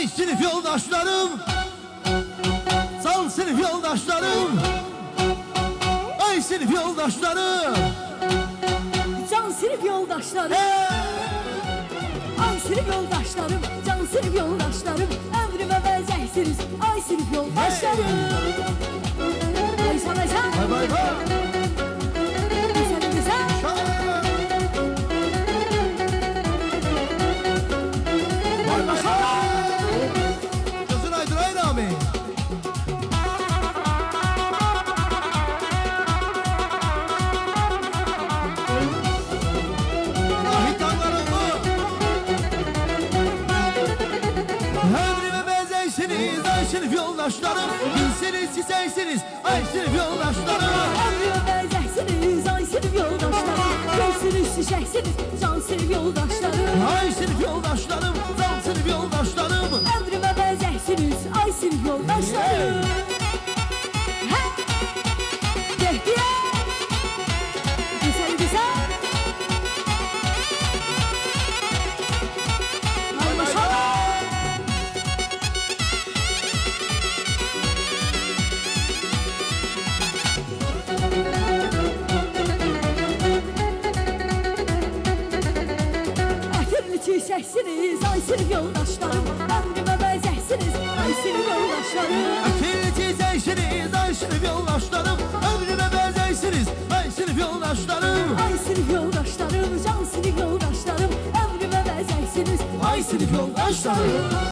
Ay sınıf yoldaşlarım, sal sınıf yoldaşlarım. Ay sınıf yoldaşlarım, Can sınıf yoldaşlarım. Ay sınıf yoldaşlarım, can sınıf yoldaşlarım. Ömrüme benzersiniz, ay sınıf yoldaşlarım. Ayşan Ayşan, Bay bay bay. güzel güzel. Bay bay bay. Gözün aydın ay Rami. Nahit Angarıldı. Ömrüme benzersiniz ay sınıf yoldaşlarım. Bilsiniz çizersiniz ay sınıf yoldaşlarım. Ömrüme benzersiniz, ay sınıf yoldaşlarım. Görsünüz şişersiniz, can sınıf yoldaşlarım. Ay sınıf yoldaşlarım, sal sınıf yoldaşlarım. Ömrüme benzersiniz, ay sınıf yoldaşlarım. Gehdiye, güzel güzel. Ay maşallah. Etirli çiçeksiniz, ay sınıf yoldaşlarım. Ömrüme benzersiniz, ay sınıf yoldaşlarım. Akil çizersiniz ay sınıf yoldaşlarım. Ömrüme benzersiniz ay sınıf yoldaşlarım. Ay sınıf yoldaşlarım, can sınıf yoldaşlarım. Ömrüme benzersiniz, Ay sınıf yoldaşlarım.